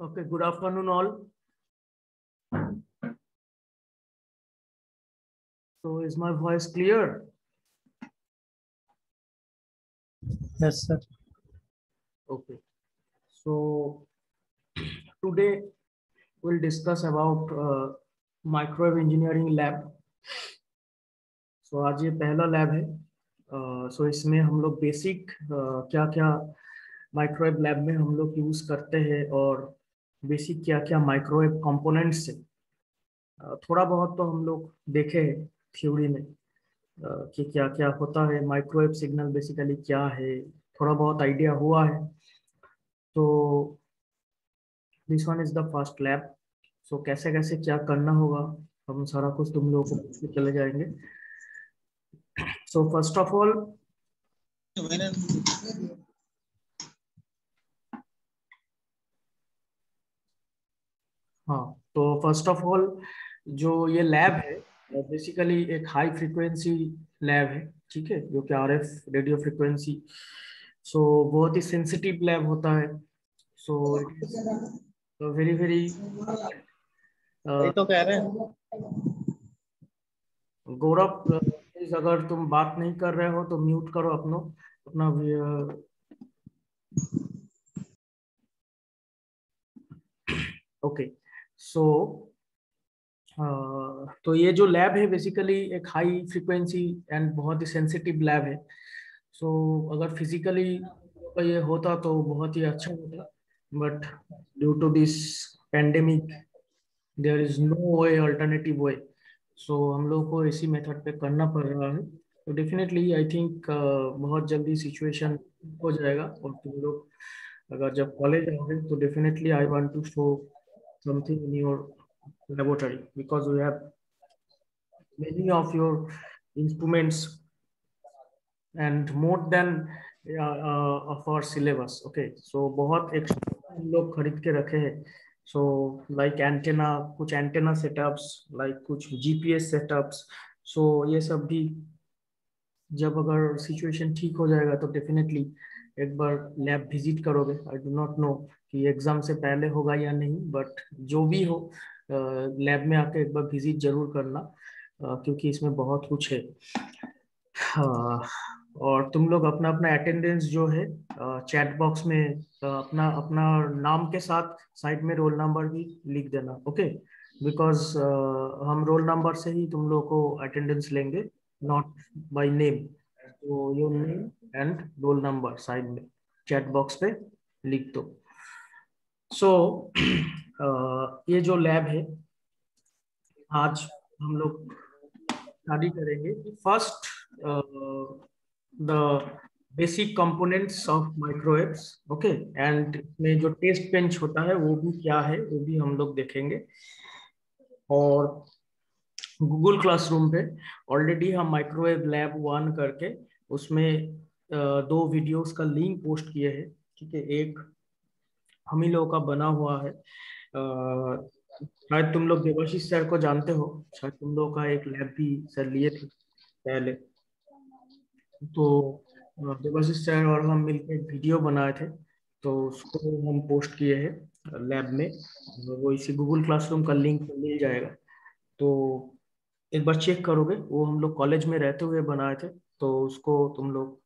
Okay, good afternoon all. So is my voice clear? Yes, sir. Okay. So today we'll discuss about microwave engineering lab. So आज ये पहला lab है. So इसमें हम लोग basic क्या क्या माइक्रोवेव लैब में हम लोग यूज करते हैं और बेसिक क्या क्या माइक्रोवेव कंपोनेंट्स है थोड़ा बहुत तो हम लोग देखे हैं थ्योरी में कि क्या क्या होता है. माइक्रोवेव सिग्नल बेसिकली क्या है थोड़ा बहुत आइडिया हुआ है. तो this one is the first lab. So कैसे कैसे क्या करना होगा हम सारा कुछ तुम लोगों को पूछ के चले जाएंगे. सो फर्स्ट ऑफ ऑल हाँ, तो फर्स्ट ऑफ ऑल जो ये लैब है बेसिकली एक हाई फ्रीक्वेंसी लैब है. ठीक है, जो कि आरएफ रेडियो फ्रीक्वेंसी. सो बहुत ही सेंसिटिव लैब होता है. So it is very very वही तो कह रहे हैं. गौरव, प्लीज अगर तुम बात नहीं कर रहे हो तो म्यूट करो अपना ओके. सो तो ये जो लैब है बेसिकली एक हाई फ्रीक्वेंसी एंड बहुत ही सेंसिटिव लैब है. सो अगर फिजिकली ये होता तो बहुत ही अच्छा होता. But due to this pandemic there is no way alternative way. So हम लोग को इसी मेथड पे करना पड़ रहा है. तो डेफिनेटली आई थिंक बहुत जल्दी सिचुएशन हो जाएगा और तुम लोग अगर जब कॉलेज आओगे तो definitely I want to show something in your laboratory because we have many of your instruments and more than of our syllabus. Okay, so बहुत एक्स्ट्रा हम लोग खरीद के रखे हैं. सो लाइक एंटेना, कुछ एंटेना सेटअप्स, लाइक कुछ GPS setups. सो ये सब भी जब अगर सिचुएशन ठीक हो जाएगा तो डेफिनेटली एक बार लैब विजिट करोगे. आई डू नॉट नो कि एग्जाम से पहले होगा या नहीं, बट जो भी हो लैब में आके एक बार विजिट जरूर करना क्योंकि इसमें बहुत कुछ है. और तुम लोग अपना अपना अटेंडेंस जो है चैट बॉक्स में अपना अपना नाम के साथ साइड में रोल नंबर भी लिख देना. ओके, बिकॉज हम रोल नंबर से ही तुम लोग को अटेंडेंस लेंगे, नॉट बाय नेम. तो your name and roll number side में चैट बॉक्स पे लिख दो. सो ये जो लैब है आज हम लोग स्टडी करेंगे first the basic components of microwaves. Okay, and में जो टेस्ट बेंच होता है वो भी क्या है वो भी हम लोग देखेंगे. और गूगल क्लासरूम पे ऑलरेडी हम माइक्रोवेव लैब 1 करके उसमें दो वीडियोस का लिंक पोस्ट किए हैं. ठीक है, एक हम ही लोगों का बना हुआ है. शायद तुम लोग देवाशीष सर को जानते हो, शायद तुम लोग का एक लैब भी सर लिए थे पहले. तो देवाशीष सर और हम मिलकर एक वीडियो बनाए थे तो उसको हम पोस्ट किए हैं लैब में. वो इसी गूगल क्लासरूम का लिंक मिल जाएगा. तो एक बार चेक करोगे, वो हम लोग कॉलेज में रहते हुए बनाए थे. तो उसको तुम लोग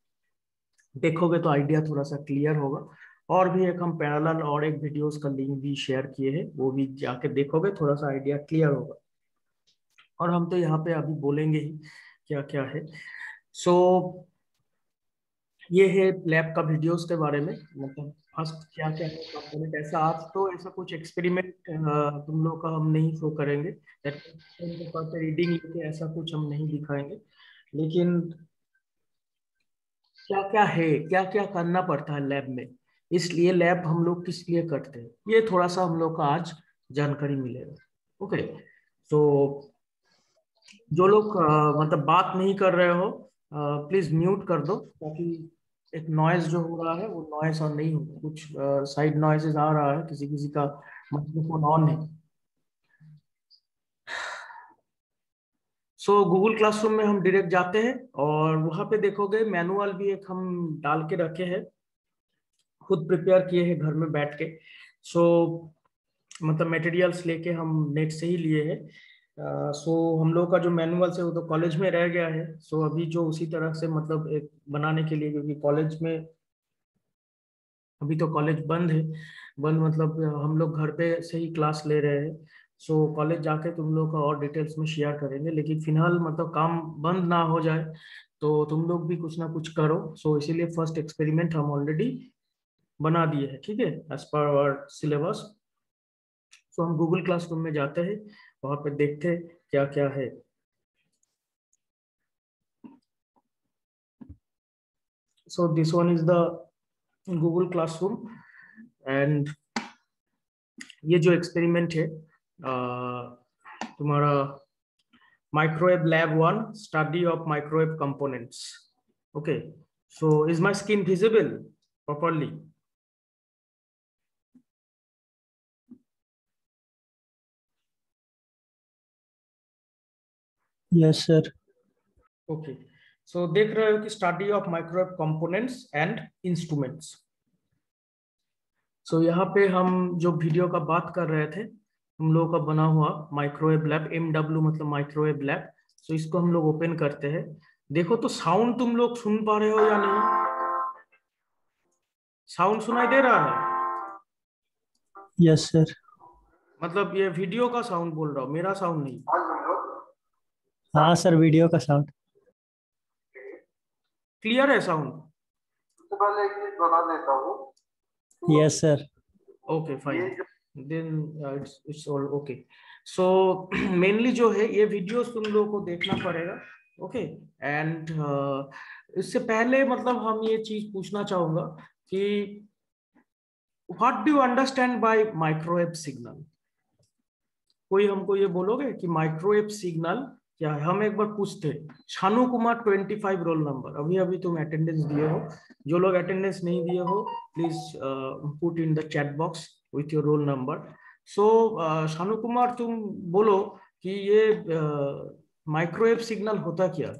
देखोगे तो आइडिया थोड़ा सा क्लियर होगा. और भी एक हम पैरेलल और एक वीडियोस का लिंक भी शेयर किए हैं, वो भी जाके देखोगे थोड़ा सा आइडिया क्लियर होगा. और हम तो यहाँ पे अभी बोलेंगे ही क्या क्या है. सो ये है लैब का वीडियोस के बारे में, मतलब फर्स्ट क्या क्या है कंपोनेंट. ऐसा आज तो ऐसा कुछ एक्सपेरिमेंट तुम लोग का हम नहीं शो करेंगे. रीडिंग लेके ऐसा कुछ हम नहीं दिखाएंगे. लेकिन क्या क्या है, क्या क्या करना पड़ता है लैब में, इसलिए लैब हम लोग किस लिए करते हैं, ये थोड़ा सा हम लोग का आज जानकारी मिलेगा. ओके, तो जो लोग मतलब बात नहीं कर रहे हो प्लीज म्यूट कर दो ताकि एक नॉइज जो हो रहा है वो नॉइज और नहीं हो. कुछ साइड नॉइजेस आ रहा है, किसी किसी का माइक्रोफोन ऑन है. सो गूगल क्लासरूम में हम डायरेक्ट जाते हैं और वहां पे देखोगे मैनुअल भी एक हम डाल के रखे हैं, खुद प्रिपेयर किए हैं घर में बैठ के. सो मतलब मटेरियल्स लेके हम नेट से ही लिए हैं। सो हम लोग का जो मैनुअल्स है वो तो कॉलेज में रह गया है। सो अभी जो उसी तरह से मतलब एक बनाने के लिए, क्योंकि कॉलेज में अभी तो कॉलेज बंद है। बंद मतलब हम लोग घर पे से ही क्लास ले रहे हैं। सो कॉलेज जाके तुम लोग का और डिटेल्स में शेयर करेंगे, लेकिन फिलहाल मतलब काम बंद ना हो जाए तो तुम लोग भी कुछ ना कुछ करो। सो इसीलिए फर्स्ट एक्सपेरिमेंट हम ऑलरेडी बना दिए हैं, ठीक है, एज पर आवर सिलेबस। सो हम गूगल क्लासरूम में जाते हैं, वहां पे देखते हैं क्या क्या है। So this one is the Google classroom. And ये जो एक्सपेरिमेंट है तुम्हारा microwave lab 1, study of microwave components. Okay, so is my screen visible properly? Yes sir. Okay, so देख रहे हो कि study of microwave components and instruments. So यहाँ पे हम जो वीडियो का बात कर रहे थे, हम लोगों का बना हुआ माइक्रोवेव लैब, MW मतलब माइक्रोवेव लैब। सो इसको हम लोग ओपन करते हैं। देखो तो साउंड तुम लोग सुन पा रहे हो या नहीं? साउंड सुनाई दे रहा है? Yes sir. मतलब ये वीडियो का साउंड बोल रहा हूँ, मेरा साउंड नहीं। हाँ सर, वीडियो का साउंड। क्लियर है साउंड? सबसे पहले एक चीज बता देता हूँ। Yes sir. Okay fine, then it's all okay. So mainly जो है ये वीडियोस तुम लोगों को देखना पड़ेगा। ओके, एंड इससे पहले मतलब हम ये चीज पूछना चाहूंगा कि what do you understand by microwave signal? कोई हमको ये बोलोगे कि माइक्रोवेव सिग्नल क्या है? हम एक बार पूछते हैं। शानू कुमार 25 रोल नंबर, अभी अभी तुम अटेंडेंस दिए हो। जो लोग अटेंडेंस नहीं दिए हो please put in the chat box with your roll number. So Shanu Kumar तुम बोलो कि ये माइक्रोवेव सिग्नल होता क्या?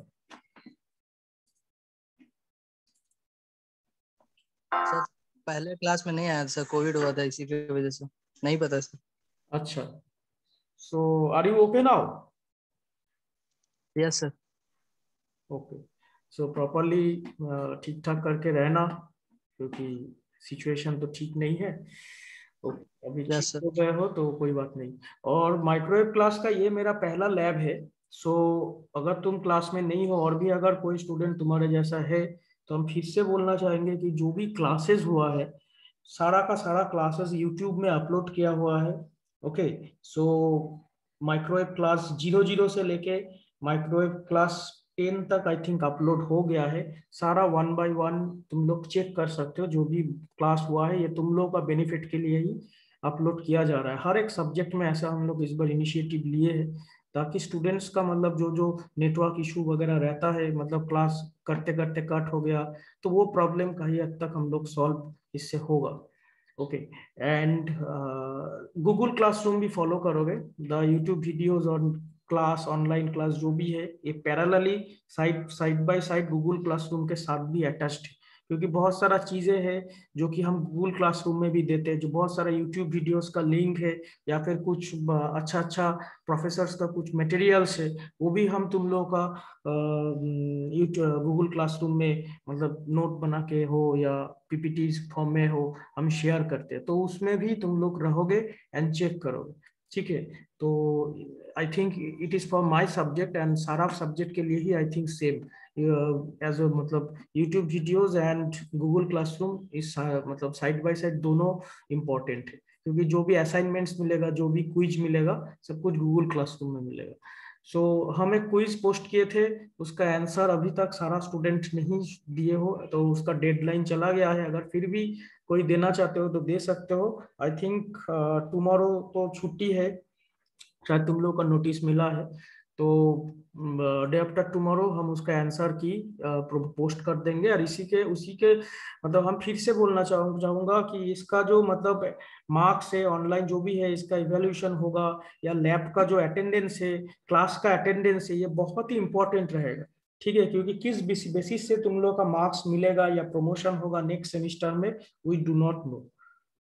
सर पहले क्लास में नहीं आया था सर, कोविड हुआ था इसी की वजह से नहीं पता सर। अच्छा, so are you okay now? Yes sir. Okay, so properly ठीक ठाक करके रहना, क्योंकि सिचुएशन तो ठीक नहीं है। तो अभी ठीक यस सर। हो गए हो तो कोई बात नहीं। और माइक्रोवेव क्लास का ये मेरा पहला लैब है। सो अगर तुम क्लास में नहीं हो और भी अगर कोई स्टूडेंट तुम्हारे जैसा है, तो हम फिर से बोलना चाहेंगे कि जो भी क्लासेस हुआ है, सारा का सारा क्लासेस यूट्यूब में अपलोड किया हुआ है। ओके, सो माइक्रोवेव क्लास 00 से लेके माइक्रोवेव क्लास 10 तक आई थिंक अपलोड हो गया है। सारा 1 बाय 1 तुम लोग चेक कर सकते हो। जो भी क्लास हुआ है ये तुम लोग का बेनिफिट के लिए ही अपलोड किया जा रहा है। हर एक सब्जेक्ट में ऐसा हम लोग इस बार इनिशिएटिव लिए हैं, ताकि स्टूडेंट्स का मतलब जो जो नेटवर्क इशू वगैरह रहता है, मतलब क्लास करते करते कट हो गया, तो वो प्रॉब्लम कहीं हद तक हम लोग सॉल्व इससे होगा। ओके, एंड गूगल क्लासरूम भी फॉलो करोगे। द यूट्यूब वीडियोज और क्लास, ऑनलाइन क्लास जो भी है, ये parallelly side by side Google classroom के साथ भी अटैच्ड है। क्योंकि बहुत सारा चीजें हैं जो कि हम गूगल क्लासरूम में भी देते हैं, जो बहुत सारा यूट्यूब वीडियोस का लिंक है, या फिर कुछ अच्छा अच्छा प्रोफेसर्स का कुछ मटेरियल्स है, वो भी हम तुम लोगों का यूट्यूब गूगल क्लासरूम में मतलब नोट बना के हो या पीपीटी फॉर्म में हो, हम शेयर करते हैं। तो उसमें भी तुम लोग रहोगे एंड चेक करोगे, ठीक है? तो I think it is for my subject, and सारा सब्जेक्ट के लिए ही आई थिंक सेम एज मतलब YouTube videos and Google classroom इस मतलब साइड बाय साइड दोनों इम्पोर्टेंट है। क्योंकि जो भी असाइनमेंट्स मिलेगा, जो भी क्विज मिलेगा, सब कुछ गूगल क्लासरूम में मिलेगा। सो हम एक क्विज पोस्ट किए थे, उसका आंसर अभी तक सारा स्टूडेंट नहीं दिए हो, तो उसका डेडलाइन चला गया है। अगर फिर भी कोई देना चाहते हो तो दे सकते हो। आई थिंक टुमारो तो छुट्टी है, शायद तुम लोग का नोटिस मिला है। तो डे आफ्टर टुमारो हम उसका आंसर की पोस्ट कर देंगे। और इसी के उसी के मतलब हम फिर से बोलना चाहूंगा कि इसका जो मतलब मार्क्स है, ऑनलाइन जो भी है, इसका इवेल्यूशन होगा, या लैब का जो अटेंडेंस है, क्लास का अटेंडेंस है, ये बहुत ही इंपॉर्टेंट रहेगा, ठीक है? क्योंकि किस बेसिस से तुम लोग का मार्क्स मिलेगा या प्रमोशन होगा नेक्स्ट सेमिस्टर में, वी डू नॉट नो।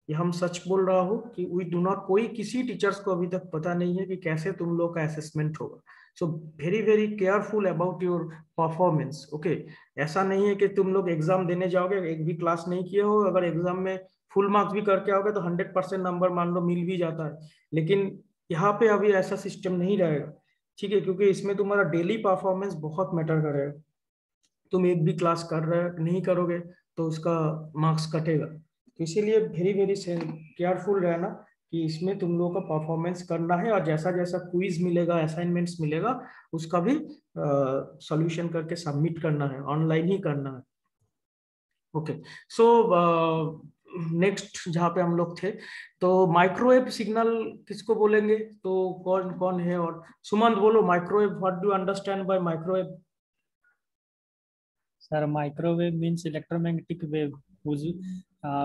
ये हम सच बोल रहा हूँ कि वी डू नॉट, कोई किसी टीचर्स को अभी तक पता नहीं है कि कैसे तुम लोग का असेसमेंट होगा। So very very careful about your performance. Okay, ऐसा नहीं है कि तुम लोग एग्जाम देने जाओगे, एक भी क्लास नहीं किए हो, अगर एग्जाम में फुल मार्क्स भी करके आओगे तो 100% नंबर मान लो मिल भी जाता है। लेकिन यहाँ पे अभी ऐसा सिस्टम नहीं रहेगा, ठीक है, क्योंकि इसमें तुम्हारा डेली परफॉर्मेंस बहुत मैटर करेगा। तुम एक भी क्लास कर रहे नहीं करोगे तो उसका मार्क्स कटेगा। तो इसीलिए वेरी वेरी केयरफुल रहना कि इसमें तुम लोगों का परफॉर्मेंस करना है, और जैसा जैसा क्विज मिलेगा, असाइनमेंट्स मिलेगा, उसका भी सॉल्यूशन करके सबमिट करना है, ऑनलाइन ही करना है। ओके, सो नेक्स्ट जहाँ पे हम लोग थे, तो माइक्रोवेव सिग्नल किसको बोलेंगे, तो कौन कौन है? और सुमंत बोलो, microwave, what do understand by microwave? Sir, microwave means electromagnetic wave whose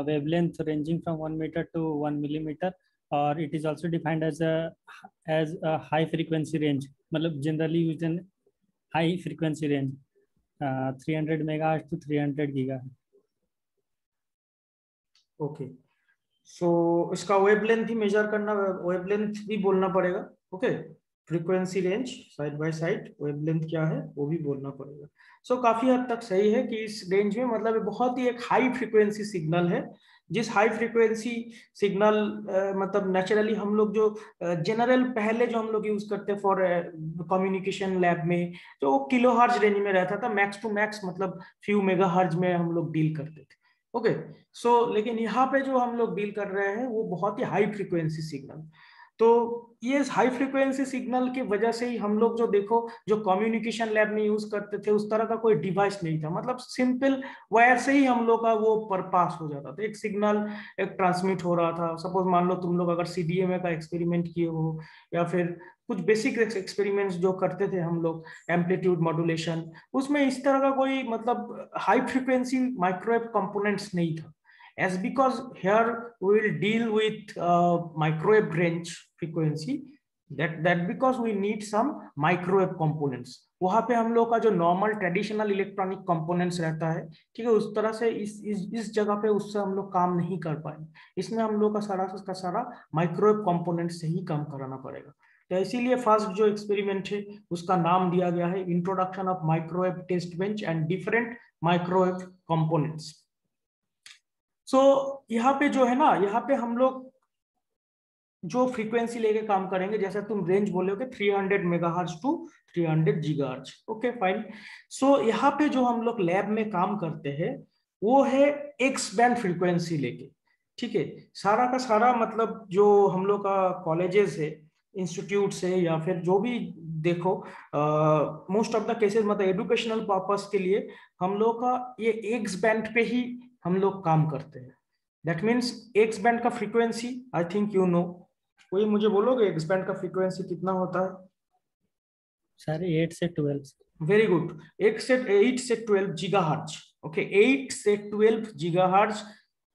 wavelength ranging from 1 meter to 1 millimeter, or it is also defined as a high frequency range. मतलब generally used in high frequency range, 300 megahertz to 300 gigahertz. Okay, सो इसका wavelength भी major करना, wavelength भी बोलना पड़ेगा। Okay, frequency range side by side, wavelength क्या है वो भी बोलना पड़ेगा। सो काफी हद तक सही है कि इस रेंज में मतलब बहुत ही एक हाई फ्रीक्वेंसी सिग्नल है। जिस हाई फ्रीक्वेंसी सिग्नल मतलब नेचुरली हम लोग जो जनरल पहले जो हम लोग यूज करते फॉर कम्युनिकेशन लैब में, तो किलो हर्ज रेंज में रहता था, मैक्स टू मैक्स मतलब फ्यू मेगा हर्ज में हम लोग डील करते थे। ओके, सो लेकिन यहाँ पे जो हम लोग डील कर रहे हैं वो बहुत ही हाई फ्रीक्वेंसी सिग्नल। तो ये हाई फ्रीक्वेंसी सिग्नल की वजह से ही हम लोग जो देखो, जो कम्युनिकेशन लैब में यूज करते थे उस तरह का कोई डिवाइस नहीं था, मतलब सिंपल वायर से ही हम लोग का वो पर पास हो जाता था, एक सिग्नल एक ट्रांसमिट हो रहा था। सपोज मान लो तुम लोग अगर सीडीएमए का एक्सपेरिमेंट किए हो, या फिर कुछ बेसिक एक्सपेरिमेंट्स जो करते थे हम लोग, एम्पलीट्यूड मॉड्यूलेशन, उसमें इस तरह का कोई मतलब हाई फ्रीक्वेंसी माइक्रोवेव कंपोनेंट्स नहीं था। as because here we will deal with microwave range frequency, that because we need some microwave components, वहां पे हम लोग का जो नॉर्मल ट्रेडिशनल इलेक्ट्रॉनिक कंपोनेंट्स रहता है, ठीक है, उस तरह से इस जगह पे उससे हम लोग काम नहीं कर पाए। इसमें हम लोग का सारा माइक्रोवेव कंपोनेंट से ही काम कराना पड़ेगा। तो इसीलिए फर्स्ट जो एक्सपेरिमेंट है उसका नाम दिया गया है introduction of microwave test bench and different microwave components. So यहाँ पे जो है ना, यहाँ पे हम लोग जो फ्रीक्वेंसी लेके काम करेंगे, जैसे तुम रेंज बोलोगे 300 megahertz to 300 gigahertz. Okay fine. So यहाँ पे जो हम लोग लैब में काम करते हैं वो है एक्स बैंड फ्रीक्वेंसी लेके, ठीक है। सारा का सारा मतलब जो हम लोग का कॉलेजेस है, इंस्टीट्यूट है, या फिर जो भी देखो, मोस्ट ऑफ द केसेस मतलब एजुकेशनल पर्पस के लिए हम लोग का ये एक्स बैंड पे ही हम लोग काम करते हैं। दैट मीन्स एक्स बैंड का frequency I think you know, कोई मुझे बोलोगे एक्स बैंड का फ्रीक्वेंसी कितना होता है? सर 8 से 12। वेरी गुड, 8 से 12 गीगाहर्ट्ज। ओके, 8 से 12 गीगाहर्ट्ज,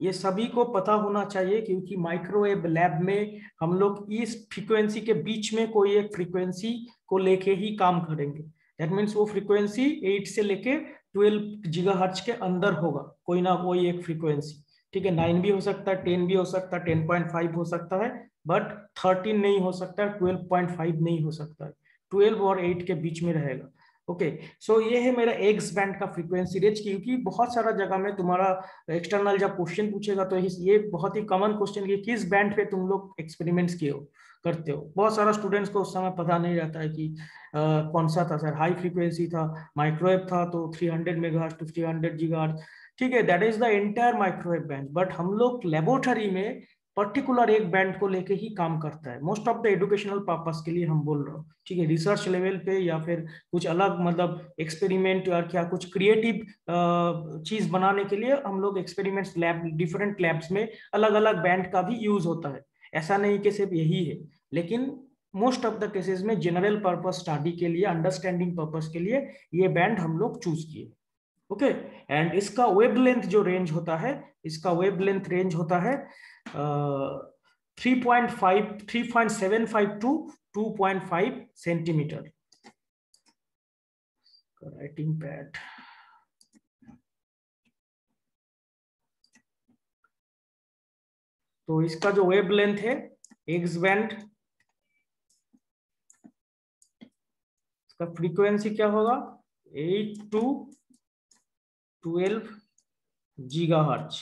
ये सभी को पता होना चाहिए, क्योंकि माइक्रोवेव लैब में हम लोग इस फ्रीक्वेंसी के बीच में कोई एक फ्रीक्वेंसी को लेके ही काम करेंगे। दैट मीन्स वो फ्रीक्वेंसी 8 से लेके 12 गीगाहर्ट्ज के अंदर होगा, कोई ना कोई एक फ्रीक्वेंसी, ठीक है। 9 भी हो सकता है, 10 भी हो सकता है, 10.5 हो सकता है, बट 13 नहीं हो सकता, 12.5 नहीं हो सकता है, 12 और 8 के बीच में रहेगा। ओके, सो ये है मेरा एक्स बैंड का फ्रीक्वेंसी रेंज, क्योंकि बहुत सारा जगह में तुम्हारा एक्सटर्नल जब क्वेश्चन पूछेगा तो ये बहुत ही कॉमन क्वेश्चन है, किस बैंड पे तुम लोग एक्सपेरिमेंट्स किए हो, करते हो। बहुत सारा स्टूडेंट्स को उस समय पता नहीं रहता है कि कौन सा था सर, हाई फ्रीक्वेंसी था, माइक्रोवेव था तो 300 मेगाहर्ट्ज टू 300 गीगाहर्ट्ज, ठीक है, that is the entire microwave band. But हम लोग लेबोरेटरी में पर्टिकुलर एक बैंड को लेके ही काम करता है, most of the educational purpose के लिए हम बोल रहे हो, ठीक है। रिसर्च लेवल पे या फिर कुछ अलग मतलब एक्सपेरिमेंट या क्या कुछ क्रिएटिव चीज बनाने के लिए हम लोग एक्सपेरिमेंट्स लैब, डिफरेंट लैब्स में अलग अलग बैंड का भी यूज होता है। ऐसा नहीं कि सिर्फ यही है, लेकिन मोस्ट ऑफ द केसेस में जनरल पर्पस स्टडी के लिए, अंडरस्टैंडिंग पर्पस के लिए ये बैंड हम लोग चूज किए। ओके, एंड इसका वेवलेंथ जो रेंज होता है, इसका वेवलेंथ रेंज होता है 3.75 टू 2.5 सेंटीमीटर। राइटिंग पैड, तो इसका जो वेव लेंथ है एक्स बैंड, इसका फ्रीक्वेंसी क्या होगा 8 to 12 gigahertz,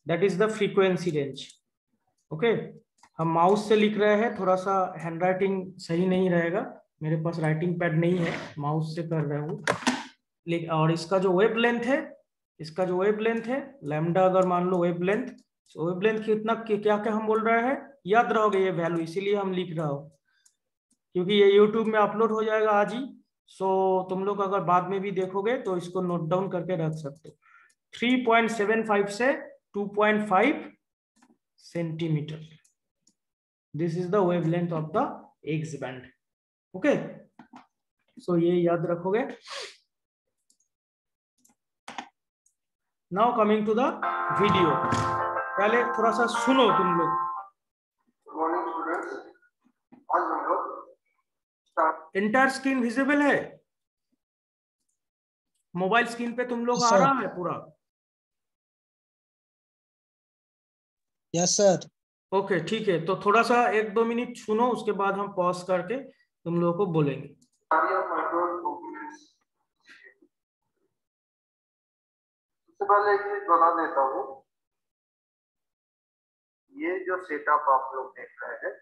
that is the frequency range. Okay, हम माउस से लिख रहे हैं, थोड़ा सा हैंडराइटिंग सही नहीं रहेगा, मेरे पास राइटिंग पैड नहीं है, माउस से कर रहा हूँ। और इसका जो वेव लेंथ है, इसका जो वेव लेंथ है लैम्डा, अगर मान लो वेव लेंथ, वेव लेंथ कितना क्या क्या हम बोल रहे हैं, याद रहोगे ये वैल्यू, इसीलिए हम लिख रहा हूँ क्योंकि ये यूट्यूब में अपलोड हो जाएगा आज ही। सो तुम लोग अगर बाद में भी देखोगे तो इसको नोट डाउन करके रख सकते हो। 3.75 से 2.5 centimetre, this is the wavelength of the X band. Okay, so ये याद रखोगे। Now coming to the video, पहले थोड़ा सा सुनो तुम लोग। गुड मॉर्निंग स्टूडेंट्स, आज हम लोग इंटायर स्क्रीन विजिबल है, मोबाइल स्क्रीन पे तुम लोग आ रहा है पूरा? Yes sir. ओके ठीक है, तो थोड़ा सा 1-2 मिनट सुनो, उसके बाद हम पॉज करके तुम लोगों को बोलेंगे। सबसे पहले एक चीज बता देता हूँ, ये जो सेटअप आप लोग देख रहे हैं,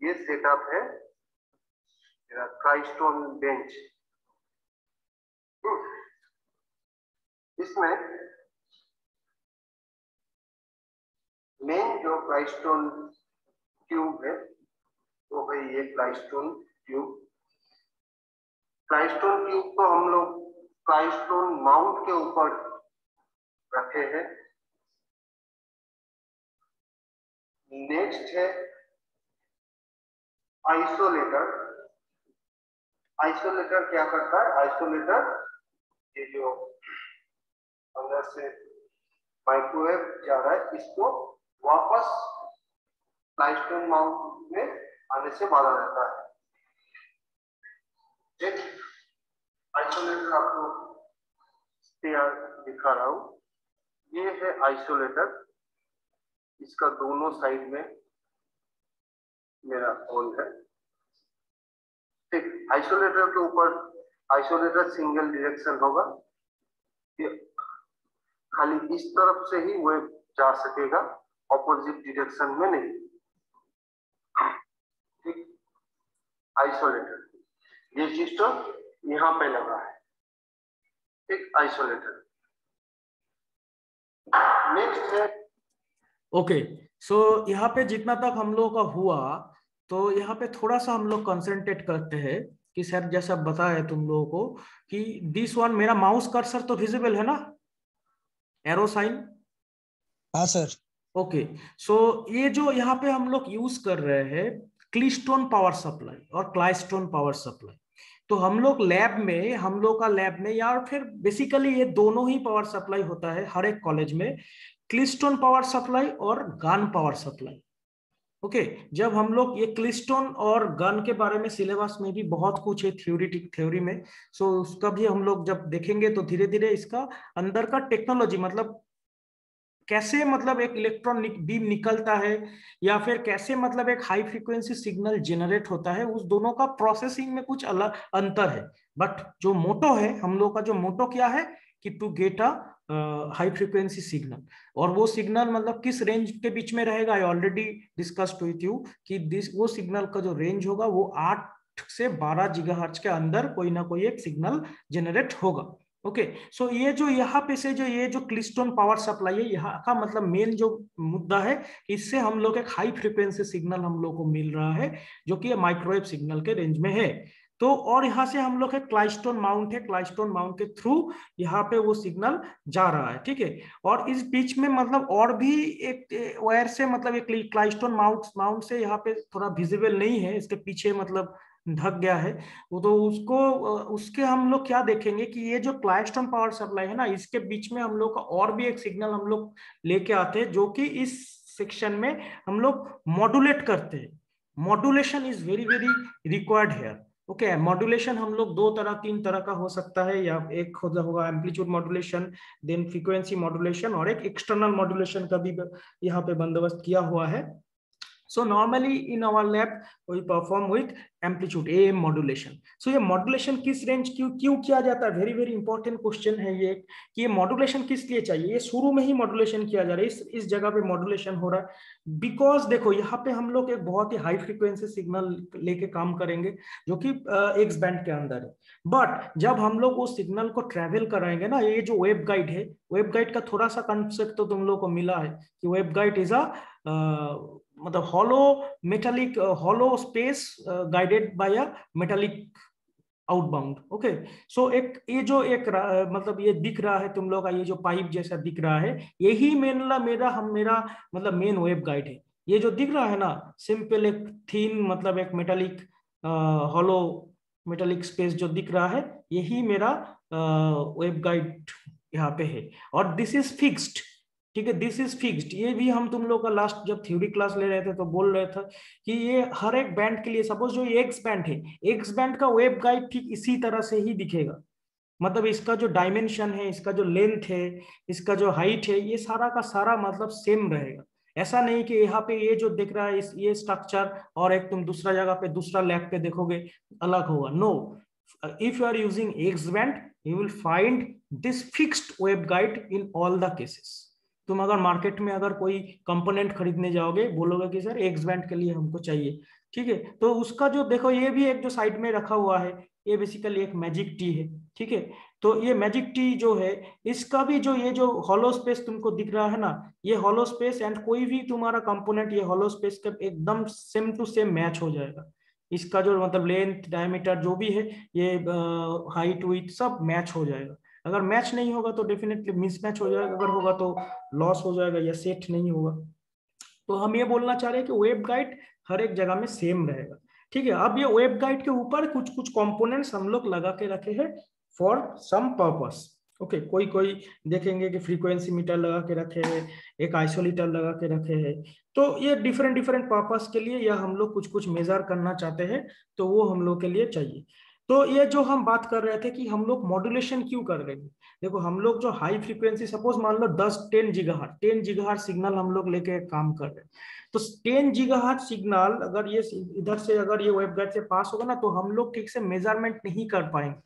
ये सेटअप है मेरा ट्राइस्टोन बेंच। इसमें मेन जो ट्राइस्टोन ट्यूब है वो है ये ट्राइस्टोन ट्यूब। ट्राइस्टोन ट्यूब को हम लोग ट्राइस्टोन माउंट के ऊपर रखे हैं। नेक्स्ट है आइसोलेटर। आइसोलेटर क्या करता है, आइसोलेटर ये जो अंदर से माइक्रोवेव जा रहा है, इसको वापस ट्राइस्टोन माउंट में आने से बाधा रहता है। एक आइसोलेटर आपको तैयार दिखा रहा हूं, ये है आइसोलेटर। इसका दोनों साइड में मेरा होल है। ठीक, आइसोलेटर के ऊपर आइसोलेटर सिंगल डायरेक्शन होगा, ये खाली इस तरफ से ही वेव जा सकेगा, ऑपोजिट डायरेक्शन में नहीं। ठीक, आइसोलेटर ये सिस्टम यहाँ पे लगा है। ठीक, आइसोलेटर। नेक्स्ट है ओके, सो यहाँ पे जितना तक हम लोगों का हुआ, तो यहाँ पे थोड़ा सा हम लोग कंसंट्रेट करते हैं कि सर जैसा बताया तुम लोगों को कि दिस वन, मेरा माउस कर्सर तो विजिबल है ना, एरो साइन? हाँ सर। ओके, सो ये जो यहाँ पे हम लोग यूज कर रहे हैं क्लिस्टोन पावर सप्लाई और क्लाइस्टोन पावर सप्लाई, तो हम लोग लैब में, हम लोग का लैब में, या फिर बेसिकली ये दोनों ही पावर सप्लाई होता है हर एक कॉलेज में, क्लिस्टोन पावर सप्लाई और गन पावर सप्लाई। ओके, जब हम लोग ये क्लिस्टोन और गन के बारे में सिलेबस में भी बहुत कुछ है थ्योरी में, सो उसका भी हम लोग जब देखेंगे तो धीरे धीरे इसका अंदर का टेक्नोलॉजी, मतलब कैसे मतलब एक इलेक्ट्रॉन बीम निकलता है, या फिर कैसे मतलब एक हाई फ्रीक्वेंसी सिग्नल जनरेट होता है, उस दोनों का प्रोसेसिंग में कुछ अलग अंतर है। बट जो मोटो है हम लोग का, जो मोटो क्या है कि to get a high frequency signal, और वो सिग्नल मतलब किस रेंज के बीच में रहेगा, I already discussed with you कि वो सिग्नल का जो रेंज होगा वो 8 से 12 गीगाहर्ट्ज के अंदर कोई ना कोई एक सिग्नल जनरेट होगा। ओके, सो ये जो यहाँ पे से जो ये जो क्लिस्टोन पावर सप्लाई है, यहाँ का मतलब मेन जो मुद्दा है, इससे हम लोग एक हाई फ्रीक्वेंसी सिग्नल हम लोग को मिल रहा है जो कि माइक्रोवेव सिग्नल के रेंज में है। तो और यहाँ से हम लोग क्लाइस्टोन माउंट है, क्लाइस्टोन माउंट के थ्रू यहाँ पे वो सिग्नल जा रहा है। ठीक है, और इस बीच में मतलब और भी एक वायर से, मतलब एक क्लाइस्टोन माउंट से यहाँ पे थोड़ा विजिबल नहीं है, इसके पीछे मतलब ढक गया है वो, तो उसको उसके हम लोग क्या देखेंगे कि ये जो क्लाइस्टोन पावर सप्लाई है ना, इसके बीच में हम लोग का और भी एक सिग्नल हम लोग लेके आते हैं, जो कि इस सेक्शन में हम लोग मॉड्यूलेट करते हैं। Modulation is very very required here. Okay, modulation हम लोग 2 तरह 3 तरह का हो सकता है, या एक होगा amplitude modulation, then frequency modulation, और एक एक्सटर्नल मॉड्यूलेशन का भी यहाँ पे बंदोबस्त किया हुआ है। So normally in our lab we perform with amplitude AM modulation. So ये modulation किस रेंज क्यों किया जाता है, वेरी वेरी इंपॉर्टेंट क्वेश्चन है ये, कि ये मॉड्यूलेशन किस लिए चाहिए। ये शुरू में ही मॉड्यूलेशन किया जा रहा है, इस जगह पे मॉड्यूलेशन हो रहा है बिकॉज देखो यहाँ पे हम लोग एक बहुत ही हाई फ्रीक्वेंसी सिग्नल लेके काम करेंगे जो कि एक्स बैंड के अंदर है। बट जब हम लोग उस सिग्नल को ट्रेवल कराएंगे ना, ये जो वेब गाइड है, वेब गाइड का थोड़ा सा कंसेप्ट तो तुम लोग को मिला है कि वेब गाइड इज अ मतलब hollow metallic hollow space guided by a metallic outbound. Okay, so एक ये जो एक मतलब ये दिख रहा है तुम लोग का, ये जो पाइप जैसा दिख रहा है, यही मेरा मतलब मेन वेब गाइड है। ये जो दिख रहा है ना, सिंपल एक थीन मतलब एक मेटालिक हॉलो मेटालिक स्पेस जो दिख रहा है, यही मेरा वेब गाइड यहाँ पे है। और दिस इज फिक्स्ड, ठीक है, दिस इज फिक्स्ड। ये भी हम तुम लोग का लास्ट जब थ्योरी क्लास ले रहे थे तो बोल रहे थे कि ये हर एक बैंड के लिए, सपोज जो ये एक्स बैंड है, एक्स बैंड का वेब गाइड ठीक इसी तरह से ही दिखेगा। मतलब इसका जो डायमेंशन है, इसका जो लेंथ है, इसका जो हाइट है, ये सारा का सारा मतलब सेम रहेगा। ऐसा नहीं कि यहाँ पे ये जो दिख रहा है ये स्ट्रक्चर और एक तुम दूसरा जगह पे दूसरा लैब पे देखोगे अलग होगा। No, if you are using X band you will find this fixed waveguide in all the cases. तुम अगर मार्केट में अगर कोई कंपोनेंट खरीदने जाओगे, बोलोगे कि सर एक्स बैंड के लिए हमको चाहिए, ठीक है, तो उसका जो देखो ये भी एक जो साइड में रखा हुआ है, ये बेसिकली एक मैजिक टी है, ठीक है। तो ये मैजिक टी जो है, इसका भी जो ये जो हॉलो स्पेस तुमको दिख रहा है ना, ये हॉलो स्पेस एंड कोई भी तुम्हारा कंपोनेंट ये हॉलो स्पेस का एकदम सेम टू सेम मैच हो जाएगा। इसका जो मतलब लेंथ डायमीटर जो भी है, ये हाइट विड्थ सब मैच हो जाएगा। अगर मैच नहीं होगा तो डेफिनेटली मिसमैच हो जाएगा, अगर होगा तो लॉस हो जाएगा या सेट नहीं होगा। तो हम ये बोलना चाह रहे हैं कि वेब गाइड हर एक जगह में सेम रहेगा, ठीक है। अब ये वेब गाइड के ऊपर कुछ कुछ कंपोनेंट्स हम लोग लगा के रखे हैं फॉर सम पर्पस। ओके, कोई देखेंगे कि फ्रीक्वेंसी मीटर लगा के रखे हैं, एक आइसोलेटर लगा के रखे हैं। तो ये डिफरेंट डिफरेंट पर्पस के लिए या हम लोग कुछ कुछ मेजर करना चाहते हैं तो वो हम लोग के लिए चाहिए। तो ये जो हम बात कर रहे थे कि हम लोग मॉड्यूलेशन क्यों कर रहे हैं, देखो हम लोग जो हाई फ्रीक्वेंसी सपोज मान लो 10-10 गीगाहर्ट्ज सिग्नल हम लोग लेके काम कर रहे हैं, तो 10 गीगाहर्ट्ज सिग्नल अगर ये इधर से अगर ये वेवगाइड से पास होगा ना, तो हम लोग ठीक से मेजरमेंट नहीं कर पाएंगे,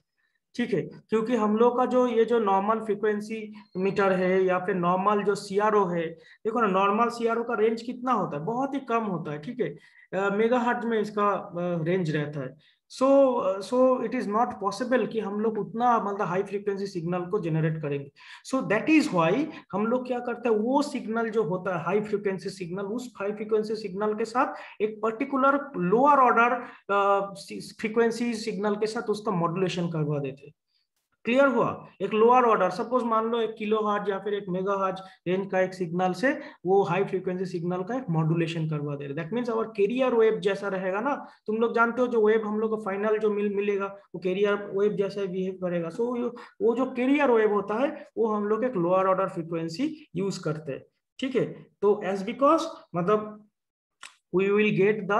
ठीक है। क्योंकि हम लोग का जो ये जो नॉर्मल फ्रीक्वेंसी मीटर है या फिर नॉर्मल जो सीआरओ है, देखो ना नॉर्मल सीआरओ का रेंज कितना होता है, बहुत ही कम होता है, ठीक है, मेगाहर्ट्ज में इसका रेंज रहता है। So it is not possible कि हम लोग उतना मतलब हाई फ्रीक्वेंसी सिग्नल को जनरेट करेंगे। सो दैट इज व्हाई हम लोग क्या करते हैं, वो सिग्नल जो होता है हाई फ्रीक्वेंसी सिग्नल, उस हाई फ्रीक्वेंसी सिग्नल के साथ एक particular lower order frequency signal के साथ उसका मॉड्यूलेशन करवा देते। क्लियर हुआ? एक लोअर ऑर्डर सपोज मान लो 1 किलोहर्ट्ज या फिर 1 मेगाहर्ट्ज रेंज का एक सिग्नल से वो हाई फ्रीक्वेंसी सिग्नल का एक मॉड्यूलेशन करवा दे रहे। That means our carrier wave जैसा रहेगा ना, तुम लोग जानते हो जो वेव हम लोग को फाइनल जो मिलेगा वो कैरियर वेव जैसा बिहेव करेगा। सो वो जो कैरियर वेव होता है वो हम लोग एक लोअर ऑर्डर फ्रीक्वेंसी यूज करते हैं, ठीक है। तो एज बिकॉज मतलब we will get the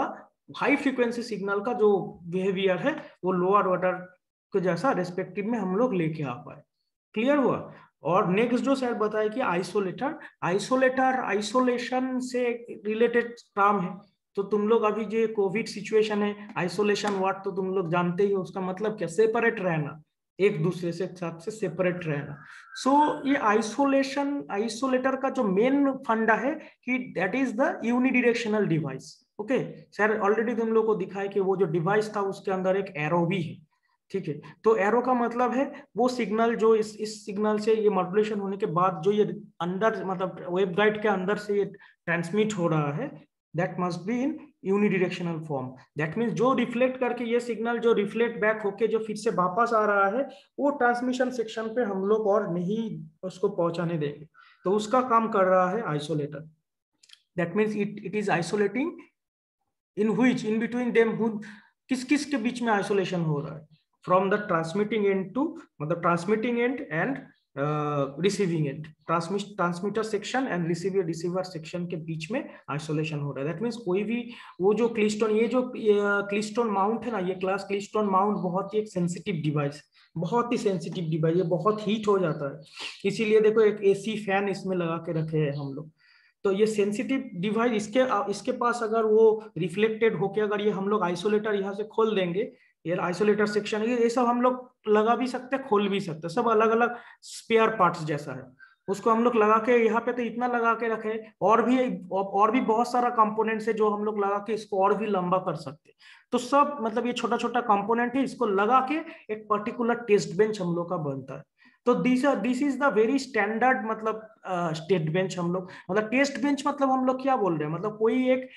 high frequency signal का जो बिहेवियर है वो लोअर ऑर्डर के जैसा रेस्पेक्टिव में हम लोग लेके आ पाए। क्लियर हुआ? और नेक्स्ट जो सर बताया कि आइसोलेशन से रिलेटेड काम है। तो तुम लोग अभी जो कोविड सिचुएशन है, आइसोलेशन वर्ड तो तुम लोग जानते ही हो, उसका मतलब क्या, सेपरेट रहना, एक दूसरे से साथ से सेपरेट रहना। सो ये आइसोलेटर का जो मेन फंडा है कि that is the unidirectional device. Okay sir, already तुम लोग को दिखाया कि वो जो डिवाइस था उसके अंदर एक एरो भी है, ठीक है। तो एरो का मतलब है वो सिग्नल जो इस सिग्नल से ये मॉड्यूलेशन होने के बाद जो ये अंदर मतलब वेवगाइड के अंदर से ये ट्रांसमिट हो रहा है, that must be in unidirectional form. That means जो रिफ्लेक्ट करके ये सिग्नल जो रिफ्लेक्ट बैक होके जो फिर से वापस आ रहा है, वो ट्रांसमिशन सेक्शन पे हम लोग और नहीं उसको पहुंचाने देंगे। तो उसका काम कर रहा है isolator. That means it is isolating in which in between them, किस किस के बीच में आइसोलेशन हो रहा है, from the transmitting end to मतलब transmitting and receiving end, transmitter section and receiver section के बीच में आइसोलेशन हो रहा है। दैट मीन्स कोई भी वो जो क्लिस्टोन, ये जो क्लिस्टोन माउंट है ना, ये क्लास क्लिस्टोन माउंट बहुत ही एक सेंसिटिव डिवाइस, बहुत ही सेंसिटिव डिवाइस, ये बहुत हीट हो जाता है। इसीलिए देखो एक एसी फैन इसमें लगा के रखे हैं हम लोग। तो ये सेंसिटिव डिवाइस, इसके पास अगर वो रिफ्लेक्टेड होके अगर ये हम लोग आइसोलेटर यहाँ से खोल देंगे, ये आइसोलेटर सेक्शन, ये सब हम लोग लगा भी सकते हैं, खोल भी सकते हैं, सब अलग अलग स्पेयर पार्ट्स जैसा है। उसको हम लोग लगा के यहाँ पे तो इतना लगा के रखे, और भी बहुत सारा कंपोनेंट्स है जो हम लोग लगा के इसको और भी लंबा कर सकते हैं। तो सब मतलब ये छोटा छोटा कंपोनेंट है, इसको लगा के एक पर्टिकुलर टेस्ट बेंच हम लोग का बनता है। तो this is the very standard मतलब स्टेट बेंच हम लोग, मतलब टेस्ट बेंच मतलब हम लोग क्या बोल रहे हैं, मतलब कोई एक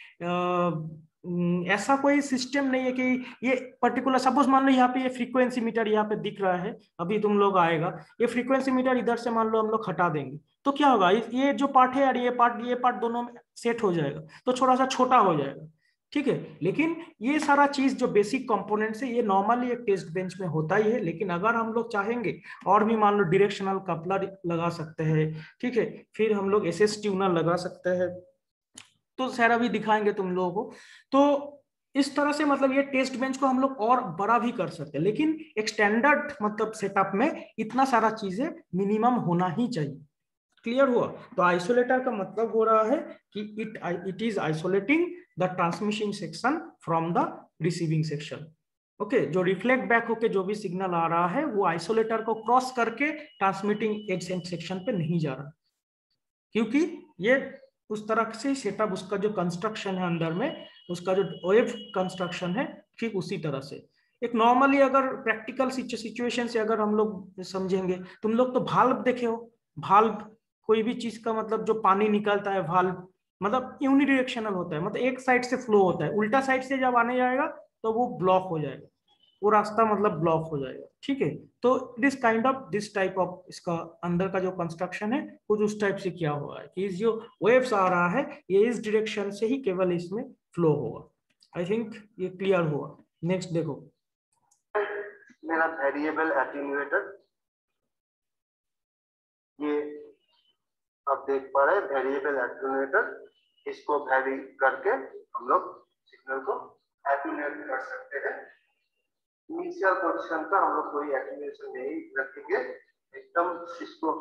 ऐसा कोई सिस्टम नहीं है कि ये पर्टिकुलर, सपोज मान लो यहाँ पे ये फ्रीक्वेंसी मीटर यहाँ पे दिख रहा है, अभी तुम लोग आएगा, ये फ्रीक्वेंसी मीटर इधर से मान लो हम लोग हटा देंगे तो क्या होगा, ये जो पार्ट है यार, ये पार्ट दोनों में सेट हो जाएगा, तो थोड़ा सा छोटा हो जाएगा, ठीक है। लेकिन ये सारा चीज जो बेसिक कंपोनेंट्स है ये नॉर्मली एक टेस्ट बेंच में होता ही है। लेकिन अगर हम लोग चाहेंगे और भी मान लो डायरेक्शनल कपलर लगा सकते हैं, ठीक है, फिर हम लोग एसएस ट्यूनर लगा सकते हैं, तो सर अभी दिखाएंगे तुम लोगों को। तो इस तरह से मतलब ये टेस्ट बेंच को हम लोग और बड़ा भी कर सकते हैं, लेकिन एक स्टैंडर्ड मतलब सेटअप में इतना सारा चीजें मिनिमम होना ही चाहिए। क्लियर हुआ? तो आइसोलेटर का मतलब हो रहा है कि it is isolating the transmission section from the receiving section. Okay, जो रिफ्लेक्ट बैक होके जो भी सिग्नल आ रहा है वो आइसोलेटर को क्रॉस करके ट्रांसमिटिंग एज सेक्शन पे नहीं जा रहा, क्योंकि ये उस तरह से सेटअप, उसका जो कंस्ट्रक्शन है अंदर में, उसका जो वेव कंस्ट्रक्शन है, ठीक उसी तरह से। एक नॉर्मली अगर प्रैक्टिकल सिचुएशन से अगर हम लोग समझेंगे, तुम लोग तो भाल्व देखे हो, भाल्व कोई भी चीज का मतलब जो पानी निकलता है भाल्व मतलब यूनिडायरेक्शनल होता है, मतलब एक साइड से फ्लो होता है, उल्टा साइड से जब आने जाएगा तो वो ब्लॉक हो जाएगा, वो रास्ता मतलब ब्लॉक हो जाएगा, ठीक है। तो दिस टाइप ऑफ इसका अंदर का जो कंस्ट्रक्शन है कुछ उस टाइप से किया हुआ है कि जो वेव्स आ रहा है ये इस डायरेक्शन से ही केवल इसमें फ्लो होगा। आई थिंक ये क्लियर हुआ। नेक्स्ट देखो, मेरा वेरिएबल एटेन्यूएटर, ये आप देख पा रहे हैं वेरिएबल एटेन्यूएटर, इसको वेरी करके हम लोग सिग्नल को एटेन्यूएट कर सकते हैं। इनिशियल पोजीशन का हम लोग कोई एटेन्यूएशन नहीं रखेंगे, एकदम इसको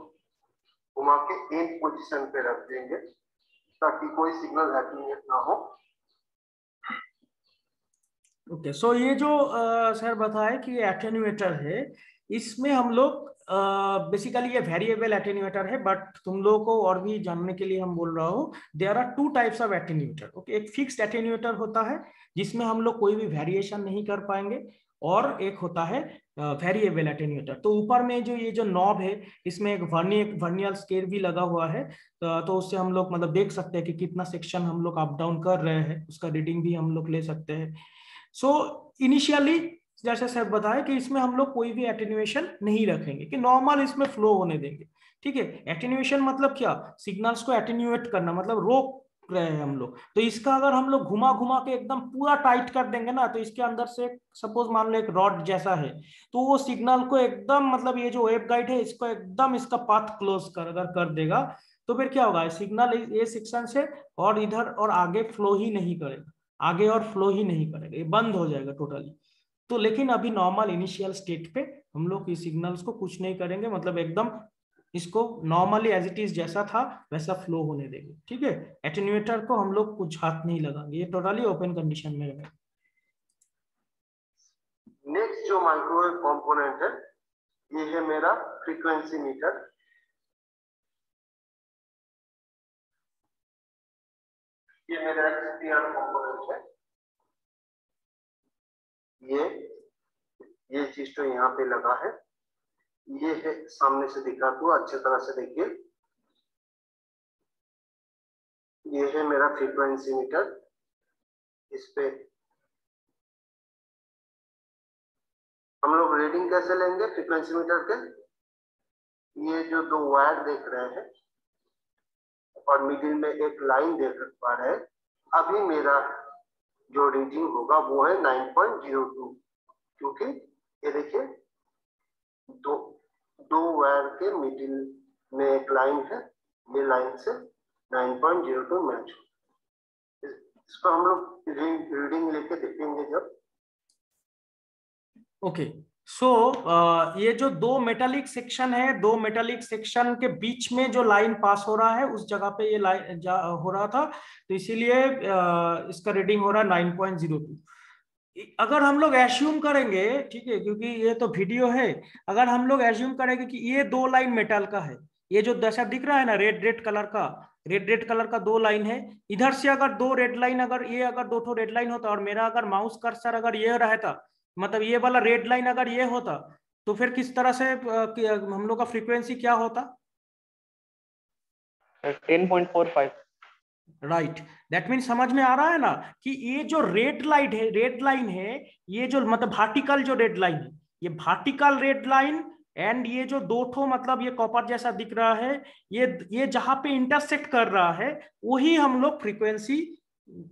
घुमा के एंड पोजीशन पे रख देंगे ताकि कोई सिग्नल एटेन्यूएट ना हो। ओके, सो ये जो सर बताया कि ये एटेन्यूएटर है, इसमें हम लोग बेसिकली ये वेरिएबल एटेन्यूएटर है, बट तुम लोगों को और भी जानने के लिए हम बोल रहा हूँ, there are two types of attenuator. Okay, एक फिक्स्ड एटेन्यूएटर होता है जिसमें हम लोग कोई भी वेरिएशन नहीं कर पाएंगे, और एक होता है वेरिएबल एटेन्यूएटर। तो ऊपर में जो ये जो नॉब है, इसमें एक वर्नियर स्केल भी लगा हुआ है, तो उससे हम लोग मतलब देख सकते हैं कि कितना सेक्शन हम लोग अप डाउन कर रहे हैं, उसका रीडिंग भी हम लोग ले सकते हैं। सो इनिशियली जैसे सर बताया कि इसमें हम लोग कोई भी एटेन्यूएशन नहीं रखेंगे, कि नॉर्मल इसमें फ्लो होने देंगे, ठीक है। एटेन्यूएशन मतलब क्या, सिग्नल्स को एटेन्यूएट करना, मतलब रोक रहे हैं हम लोग। तो इसका अगर हम लोग घुमा घुमा के एकदम पूरा टाइट कर देंगे ना, तो इसके अंदर से सपोज मान लो एक रॉड जैसा है, तो वो सिग्नल को एकदम मतलब ये जो वेव गाइड है इसको एकदम इसका पाथ क्लोज कर देगा। तो फिर क्या होगा, सिग्नल ये सेक्शन से और इधर और आगे फ्लो ही नहीं करेगा, आगे और फ्लो ही नहीं करेगा, ये बंद हो जाएगा टोटली। तो लेकिन अभी नॉर्मल इनिशियल स्टेट पे हम लोग इस सिग्नल्स को कुछ नहीं करेंगे, मतलब एकदम इसको नॉर्मली एज इट इज जैसा था वैसा फ्लो होने देंगे, ठीक है। एटेन्यूएटर को हम लोग कुछ हाथ नहीं लगाएंगे, ये टोटली ओपन कंडीशन में रहेगा। नेक्स्ट जो माइक्रोवेव कंपोनेंट है ये है मेरा फ्रीक्वेंसी मीटर। ये मेरा एक्सटीरियर कंपोनेंट है। ये चीज तो यहाँ पे लगा है, ये है सामने से दिखा तो अच्छी तरह से देखिए, ये है मेरा फ्रीक्वेंसी मीटर। इस पे हम लोग रीडिंग कैसे लेंगे फ्रीक्वेंसी मीटर के, ये जो दो वायर देख रहे हैं और मिडिल में एक लाइन देख पा रहे हैं, अभी मेरा जो रीडिंग होगा वो है 9.02, क्योंकि ये देखिए दो दो वायर के मिडिल में एक लाइन है, ये लाइन से 9.02 मैच हो। इसको हम लोग रीडिंग लेके देखेंगे जब। ओके, सो ये जो दो मेटालिक सेक्शन है, दो मेटालिक सेक्शन के बीच में जो लाइन पास हो रहा है उस जगह पे ये लाइन हो रहा था, तो इसीलिए इसका रीडिंग हो रहा है 9.02। अगर हम लोग एज्यूम करेंगे, ठीक है, क्योंकि ये तो वीडियो है, अगर हम लोग एज्यूम करेंगे कि ये दो लाइन मेटल का है, ये जो दशा दिख रहा है ना रेड रेड कलर का, रेड कलर का दो लाइन है, इधर से अगर दो रेड लाइन, अगर ये अगर दो ठो रेड लाइन होता और मेरा अगर माउस कर्सर अगर ये रहता, मतलब ये वाला रेड लाइन अगर ये होता, तो फिर किस तरह से हम लोग का फ्रीक्वेंसी क्या होता? 10.45। राइट, दैट मीन समझ में आ रहा है ना कि ये जो रेड लाइन है, ये जो मतलब वर्टिकल जो रेड लाइन है, ये वर्टिकल रेड लाइन एंड ये जो दो ठो मतलब ये कॉपर जैसा दिख रहा है, ये जहां पे इंटरसेक्ट कर रहा है वही हम लोग फ्रीक्वेंसी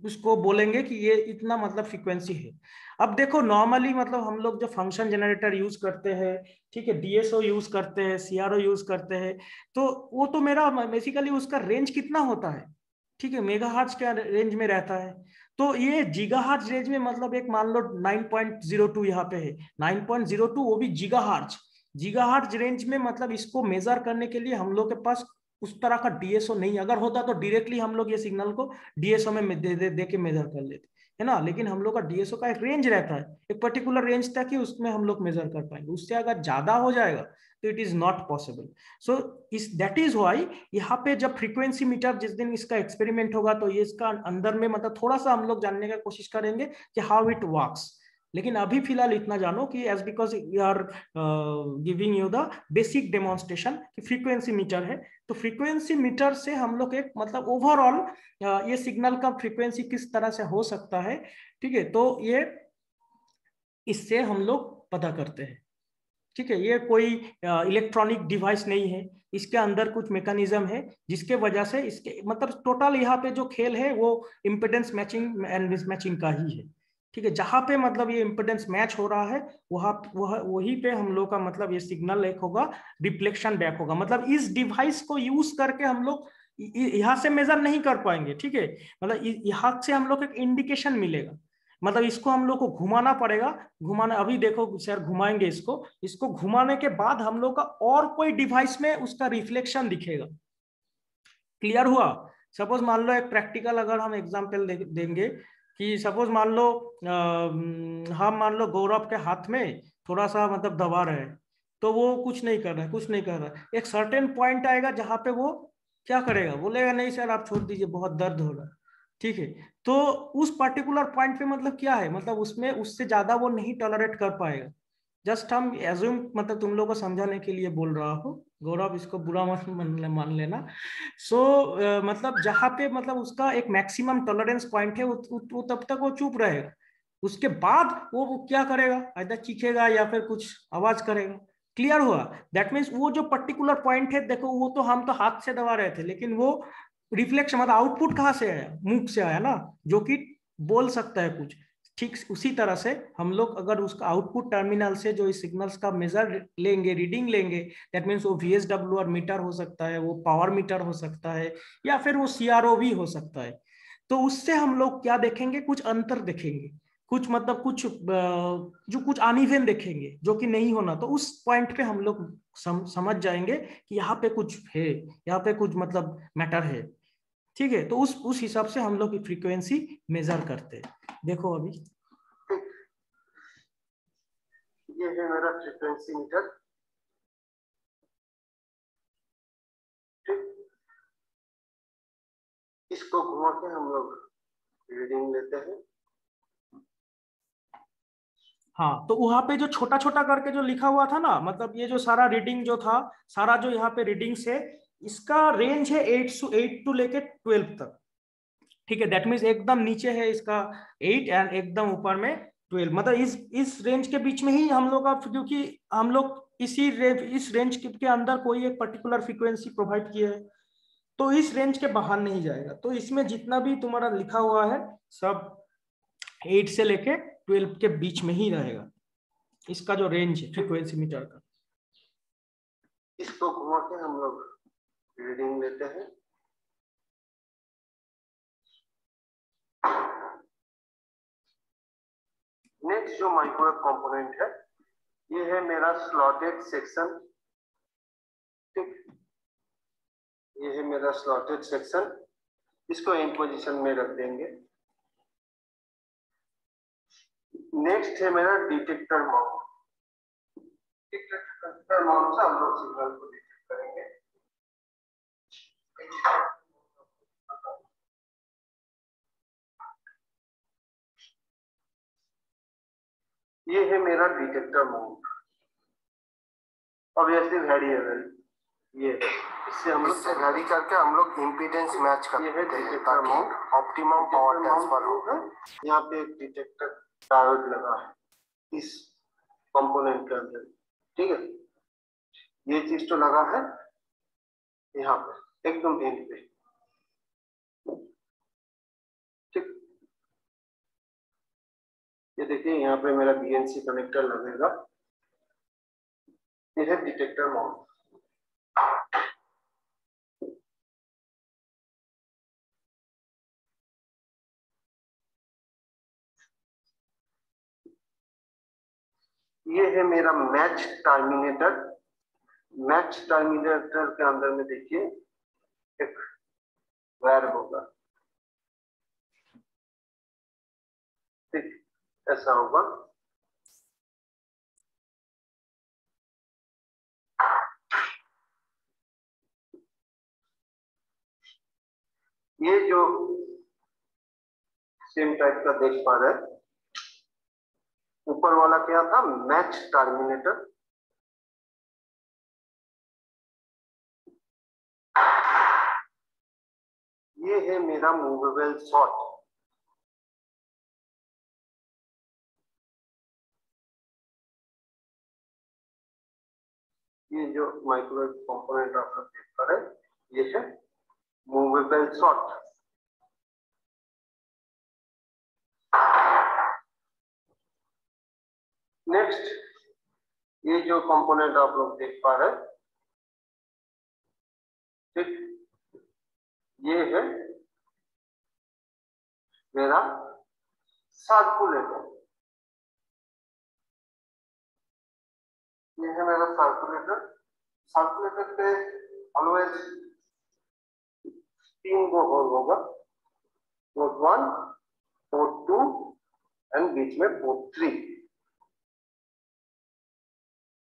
उसको बोलेंगे कि ये इतना मतलब फ्रीक्वेंसी है। अब देखो नॉर्मली मतलब हम लोग जो फंक्शन जनरेटर यूज करते हैं, ठीक है, डीएसओ यूज करते हैं, सीआरओ यूज करते हैं, तो वो तो मेरा बेसिकली उसका रेंज कितना होता है, ठीक है, मेगाहर्ट्ज के रेंज में रहता है। तो ये गीगाहर्ट्ज रेंज में मतलब एक मान लो 9.02 यहाँ पे है, 9.02 वो भी गीगाहर्ट्ज रेंज में, मतलब इसको मेजर करने के लिए हम लोग के पास उस तरह का डीएसओ नहीं, अगर होता तो डायरेक्टली हम लोग ये सिग्नल को डीएसओ में दे के मेजर कर लेते, है ना, लेकिन हम लोग का डीएसओ का एक रेंज रहता है, एक पर्टिकुलर रेंज तक ही उसमें हम लोग मेजर कर पाएंगे, उससे अगर ज्यादा हो जाएगा तो इट इज नॉट पॉसिबल। सो इस दैट इज व्हाई यहाँ पे जब फ्रीक्वेंसी मीटर जिस दिन इसका एक्सपेरिमेंट होगा तो ये इसका अंदर में मतलब थोड़ा सा हम लोग जानने का कोशिश करेंगे कि हाउ इट वर्क्स, लेकिन अभी फिलहाल इतना जानो कि as because we are giving you the basic demonstration कि फ्रीक्वेंसी मीटर है, तो फ्रीक्वेंसी मीटर से हम लोग एक मतलब ओवरऑल ये सिग्नल का फ्रीक्वेंसी किस तरह से हो सकता है, ठीक है, तो ये इससे हम लोग पता करते हैं, ठीक है, ये कोई इलेक्ट्रॉनिक डिवाइस नहीं है, इसके अंदर कुछ मैकेनिज्म है जिसके वजह से इसके मतलब टोटल यहाँ पे जो खेल है वो इम्पिडेंस मैचिंग एंड मिसमैचिंग का ही है, ठीक है, जहां पे मतलब ये इम्पिडेंस मैच हो रहा है वहीं पे हम लोग का मतलब ये सिग्नल एक होगा, रिफ्लेक्शन बैक होगा, मतलब इस डिवाइस को यूज करके हम लोग यहाँ से मेजर नहीं कर पाएंगे, ठीक है, मतलब यहाँ से हम लोग एक इंडिकेशन मिलेगा, मतलब इसको हम लोग को घुमाना पड़ेगा, घुमाना अभी देखो सर घुमाएंगे इसको घुमाने के बाद हम लोग का और कोई डिवाइस में उसका रिफ्लेक्शन दिखेगा। क्लियर हुआ? सपोज मान लो एक प्रैक्टिकल अगर हम एग्जांपल देंगे कि सपोज मान लो हम मान लो गौरव के हाथ में थोड़ा सा मतलब दबा रहे हैं, तो वो कुछ नहीं कर रहा है, एक सर्टेन पॉइंट आएगा जहां पे वो क्या करेगा, बोलेगा नहीं सर आप छोड़ दीजिए बहुत दर्द हो रहा है, ठीक है, तो उस पर्टिकुलर पॉइंट पे मतलब क्या है, मतलब उसमें उससे ज्यादा वो नहीं टॉलरेट कर पाएगा। जस्ट हम एज्यूम मतलब तुम लोगों को समझाने के लिए बोल रहा हूँ, गौरव इसको बुरा मत मान लेना। सो मतलब जहां पे मतलब उसका एक मैक्सिमम टॉलरेंस पॉइंट है वो तब तक वो चुप रहेगा, उसके बाद वो क्या करेगा, आइदर चीखेगा या फिर कुछ आवाज करेगा। क्लियर हुआ? दैट मीन्स वो जो पर्टिकुलर पॉइंट है, देखो वो तो हम तो हाथ से दबा रहे थे, लेकिन वो रिफ्लेक्शन मतलब आउटपुट कहाँ से आया, मुख से आया ना, जो कि बोल सकता है कुछ, ठीक उसी तरह से हम लोग अगर उसका आउटपुट टर्मिनल से जो इस सिग्नल्स का मेजर लेंगे, रीडिंग लेंगे, दैट मीन्स वो VSWR मीटर हो सकता है, वो पावर मीटर हो सकता है, या फिर वो CRO भी हो सकता है, तो उससे हम लोग क्या देखेंगे, कुछ अंतर देखेंगे, कुछ मतलब कुछ जो कुछ अनइवन देखेंगे जो कि नहीं होना, तो उस पॉइंट पे हम लोग समझ जाएंगे कि यहाँ पे कुछ है, यहाँ पे कुछ मतलब मैटर है, ठीक है, तो उस हिसाब से हम लोग फ्रीक्वेंसी मेजर करते हैं। देखो अभी ये है मेरा फ्रीक्वेंसी मीटर, ठीक, इसको घुमा के हम लोग रीडिंग लेते हैं। हाँ, तो वहां पे जो छोटा छोटा करके जो लिखा हुआ था ना, मतलब ये जो सारा रीडिंग जो था, सारा जो यहाँ पे रीडिंग से इसका रेंज है 8 टू लेके 12 तक, ठीक है, दैट मीन्स एकदम नीचे है इसका 8 एंड एकदम ऊपर में 12, मतलब इस रेंज के बीच में ही हम लोग का, क्योंकि हम लोग इस रेंज के अंदर कोई एक पर्टिकुलर फ्रीक्वेंसी प्रोवाइड किया है, तो इस रेंज के बाहर नहीं जाएगा, तो इसमें जितना भी तुम्हारा लिखा हुआ है सब 8 से लेके 12 के बीच में ही रहेगा, इसका जो रेंज है फ्रीक्वेंसी मीटर का। इसको घुमा के हम लोग रीडिंग लेते हैं। नेक्स्ट जो माइक्रोवेव कंपोनेंट है, ये है मेरा स्लॉटेड सेक्शन। ठीक, ये है मेरा स्लॉटेड सेक्शन। इसको इन पोजीशन में रख देंगे। नेक्स्ट है मेरा डिटेक्टर माउंट। डिटेक्टर माउंट से हम लोग सिग्नल को डिटेक्ट करेंगे। ये है मेरा डिटेक्टर माउंट। ऑब्वियसली वेरिएबल ये, इससे हम लोग वेरी करके हम लोग इम्पीडेंस मैच करते हैं ताकि ऑप्टिमम पावर ट्रांसफर होगा। यहाँ पे एक डिटेक्टर डायोड लगा है इस कंपोनेंट के अंदर। ठीक है, ये चीज तो लगा है यहाँ पे एकदम एंड पे। ठीक, ये देखिए यहाँ पे मेरा बीएनसी कनेक्टर लगेगा। ये है डिटेक्टर माउंट। ये है मेरा मैच टर्मिनेटर। मैच टर्मिनेटर के अंदर में देखिए एक वायर होगा। ठीक, ऐसा होगा। ये जो सेम टाइप का देख पा रहे हैं, ऊपर वाला क्या था, मैच टर्मिनेटर। ये है मेरा मूवेबल शॉर्ट। ये जो माइक्रोवेव कंपोनेंट आप लोग देख पा रहे हैं, ये है मूवेबल शॉर्ट। नेक्स्ट, ये जो कंपोनेंट आप लोग देख पा रहे हैं, ठीक, ये है मेरा सर्कुलेटर। ये है मेरा सर्कुलेटर। सर्कुलेटर पे ऑलवेज 3 गो होल होगा, पोर्ट 1, पोर्ट 2 एंड बीच में port 3।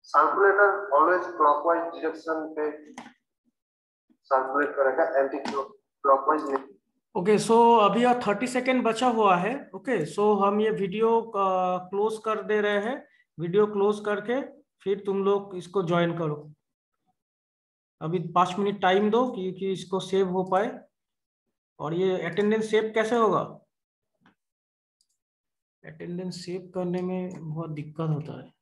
Circulator always clockwise direction पे सर्कुलेट करेगा, एंटी क्लॉकवाइज नहीं। ओके, सो अभी 30 सेकेंड बचा हुआ है। ओके, सो हम ये वीडियो क्लोज कर दे रहे हैं। वीडियो क्लोज करके फिर तुम लोग इसको ज्वाइन करो। अभी 5 मिनट टाइम दो क्योंकि इसको सेव हो पाए। और ये अटेंडेंस सेव कैसे होगा? अटेंडेंस सेव करने में बहुत दिक्कत होता है।